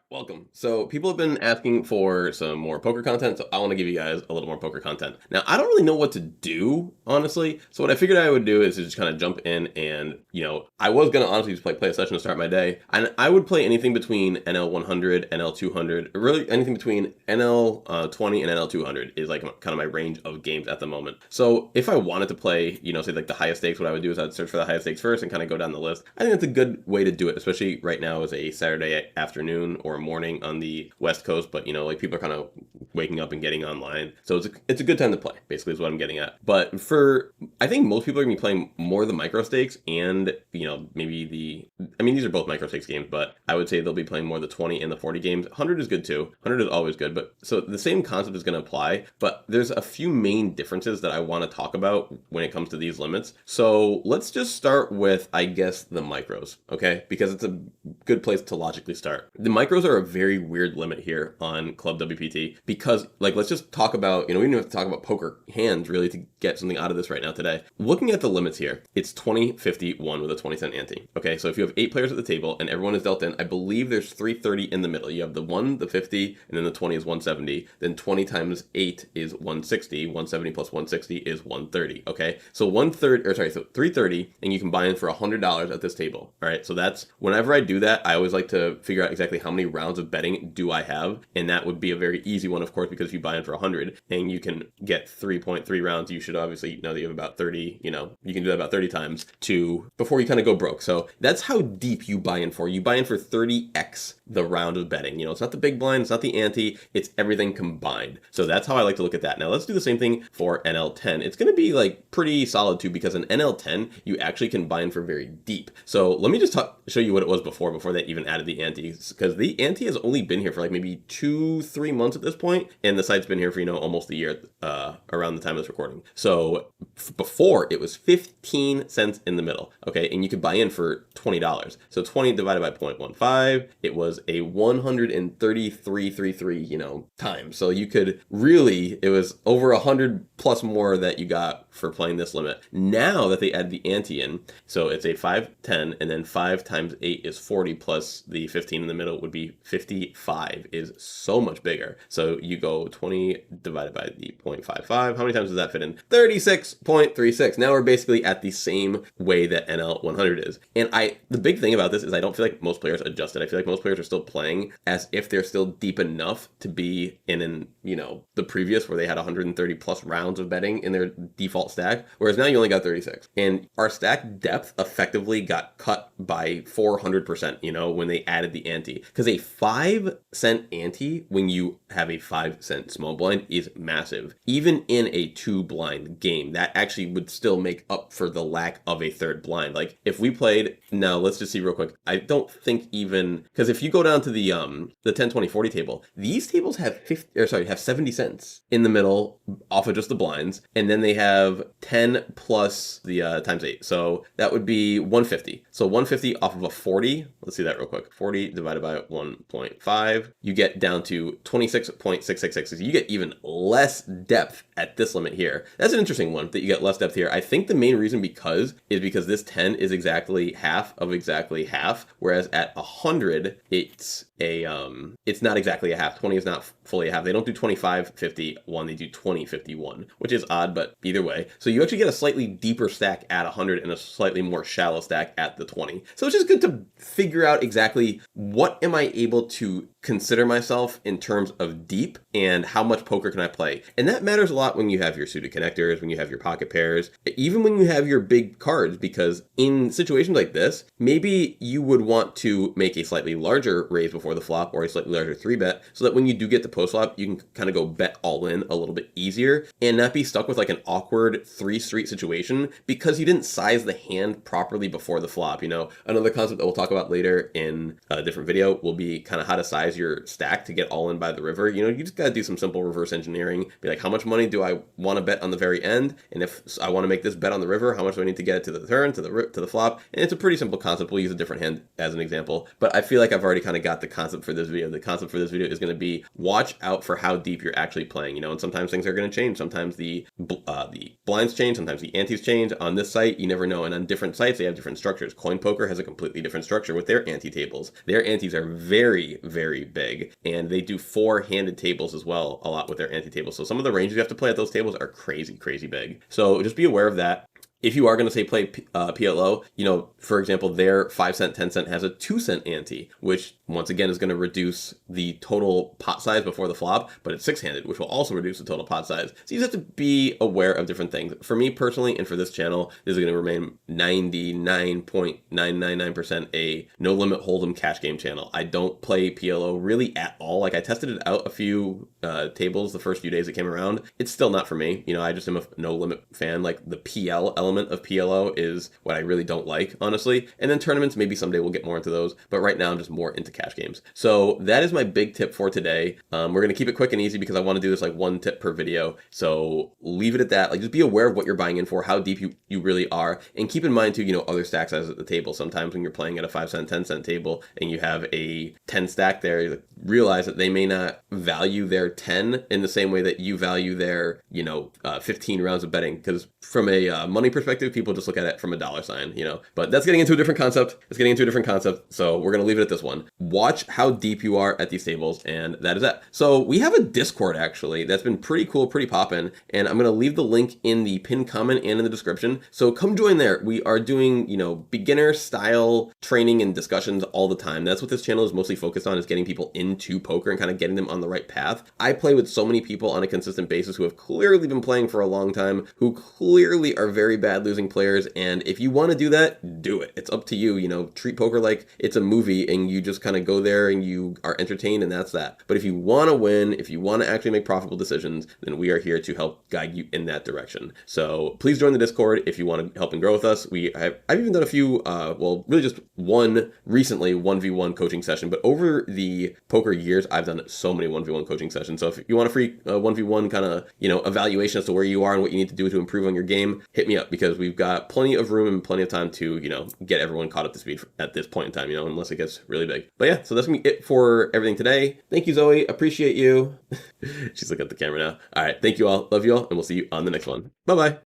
Welcome. So people have been asking for some more poker content, so I want to give you guys a little more poker content. Now, I don't really know what to do, honestly. So what I figured I would do is just kind of jump in and, I was going to honestly just play a session to start my day. And I would play anything between NL 100, NL 200, really anything between NL 20 and NL 200 is like kind of my range of games at the moment. So if I wanted to play, say like the highest stakes, what I would do is I'd search for the highest stakes first and kind of go down the list. I think that's a good way to do it, especially right now as a Saturday afternoon or morning on the West Coast, but like people are kind of waking up and getting online. So it's a good time to play, basically is what I'm getting at. But I think most people are going to be playing more of the micro stakes and, maybe these are both micro stakes games, but I would say they'll be playing more the 20 and the 40 games. 100 is good too. 100 is always good. But so the same concept is going to apply, but there's a few main differences that I want to talk about when it comes to these limits. So let's just start with, I guess, the micros, okay? Because it's a good place to logically start. The micros are a very weird limit here on ClubWPT because, let's just talk about, we don't have to talk about poker hands really to get something out of this right now today. Looking at the limits here, it's 20, 50, 1 with a 20-cent ante. Okay, so if you have 8 players at the table and everyone is dealt in, I believe there's 330 in the middle. You have the 1, the 50, and then the 20 is 170. Then 20 times 8 is 160. 170 plus 160 is 130. Okay, so 330, and you can buy in for $100 at this table. All right, so that's whenever I do that, I always like to figure out exactly how many rounds of betting do I have, and that would be a very easy one, of course, because if you buy in for 100 and you can get 3.3 rounds, you should obviously know that you have about 30. You can do that about 30 times before you kind of go broke. So that's how deep you buy in for. You buy in for 30x the round of betting. It's not the big blind, it's not the ante, it's everything combined. So that's how I like to look at that. Now let's do the same thing for NL10. It's going to be pretty solid too, because in NL10 you actually can buy in for very deep. So let me just show you what it was before they even added the ante, because the ante has only been here for maybe 2-3 months at this point, and the site's been here for almost a year around the time of this recording. So before it was 15 cents in the middle, okay, and you could buy in for $20. So 20 divided by 0.15, it was a 133.33 times. So you could really, it was over 100 plus more that you got for playing this limit. Now that they add the ante in, so it's a 5, 10, and then 5 times 8 is 40 plus the 15 in the middle would be 55, is so much bigger. So you go 20 divided by the 0.55. How many times does that fit in? 36.36. Now we're basically at the same way that NL 100 is. And the big thing about this is I don't feel like most players adjusted. I feel like most players are still playing as if they're still deep enough to be in the previous where they had 130 plus rounds of betting in their default stack, whereas now you only got 36. And our stack depth effectively got cut by 400%, when they added the ante. Because a 5-cent ante when you have a 5-cent small blind is massive. Even in a 2-blind game, that actually would still make up for the lack of a third blind. If we played, now let's just see real quick. I don't think even, because if you go down to the 10, 20, 40 table, these tables have 70 cents in the middle off of just the blinds, and then they have 10 plus the times 8. So that would be 150. So 150 off of a 40. Let's see that real quick. 40 divided by 1.5. You get down to 26.666. So you get even less depth at this limit here. That's an interesting one that you get less depth here. I think the main reason is because this 10 is exactly half of exactly half, whereas at 100 it's not exactly a half. 20 is not fully a half. They don't do 25, 50, 1. They do 20, 50, 1, which is odd, but either way. So you actually get a slightly deeper stack at 100 and a slightly more shallow stack at the 20. So it's just good to figure out exactly what am I able to consider myself in terms of deep and how much poker can I play. And that matters a lot when you have your suited connectors, when you have your pocket pairs, even when you have your big cards, because in situations like this, maybe you would want to make a slightly larger raise before the flop or a slightly larger 3-bet so that when you do get the post flop, you can kind of go bet all in a little bit easier and not be stuck with an awkward 3-street situation because you didn't size the hand properly before the flop. Another concept that we'll talk about later in a different video will be kind of how to size your stack to get all in by the river. You just got to do some simple reverse engineering. Be like, how much money do I want to bet on the very end? And if I want to make this bet on the river, how much do I need to get it to the turn, to the flop? And it's a pretty simple concept. We'll use a different hand as an example, but I feel like I've already kind of got the concept for this video. The concept for this video is going to be watch out for how deep you're actually playing, and sometimes things are going to change. Sometimes the blinds change, sometimes the antes change. On this site, you never know. And on different sites, they have different structures. Coin Poker has a completely different structure with their ante tables. Their antes are very, very very big. And they do 4-handed tables as well, a lot with their ante tables. So some of the ranges you have to play at those tables are crazy, crazy big. So just be aware of that. If you are going to say play PLO, for example, their 5 cent, 10 cent has a 2 cent ante, which once again is going to reduce the total pot size before the flop, but it's 6-handed, which will also reduce the total pot size. So you just have to be aware of different things. For me personally, and for this channel, this is going to remain 99.999% a no limit hold'em cash game channel. I don't play PLO really at all. Like I tested it out a few tables the first few days it came around. It's still not for me. I just am a no limit fan. Like the PL element of PLO is what I really don't like, honestly. And then tournaments, maybe someday we'll get more into those, but right now I'm just more into cash games. So that is my big tip for today. We're going to keep it quick and easy because I want to do this like one tip per video. So leave it at that. Like just be aware of what you're buying in for, how deep you really are, and keep in mind too, other stack sizes at the table. Sometimes when you're playing at a 5 cent, 10 cent table and you have a 10 stack there, realize that they may not value their 10 in the same way that you value their 15 rounds of betting, because from a money perspective, people just look at it from a dollar sign, but that's getting into a different concept. So we're going to leave it at this one. Watch how deep you are at these tables, and that is that. So we have a Discord actually that's been pretty cool, pretty poppin', and I'm going to leave the link in the pinned comment and in the description. So come join there. We are doing beginner style training and discussions all the time. That's what this channel is mostly focused on, is getting people into poker and kind of getting them on the right path. I play with so many people on a consistent basis who have clearly been playing for a long time, who clearly are very bad losing players, and if you want to do that, do it. It's up to you. Treat poker like it's a movie and you just kind of go there and you are entertained, and that's that. But if you want to win, if you want to actually make profitable decisions, then we are here to help guide you in that direction. So please join the Discord if you want to help and grow with us. I've even done a few, really just one recently 1v1 coaching session, but over the poker years, I've done so many 1v1 coaching sessions. So if you want a free 1v1 kind of, evaluation as to where you are and what you need to do to improve on your game, hit me up, because we've got plenty of room and plenty of time to, get everyone caught up to speed at this point in time, unless it gets really big. But yeah, so that's gonna be it for everything today. Thank you, Zoey. Appreciate you. She's looking at the camera now. All right. Thank you all. Love you all. And we'll see you on the next one. Bye-bye.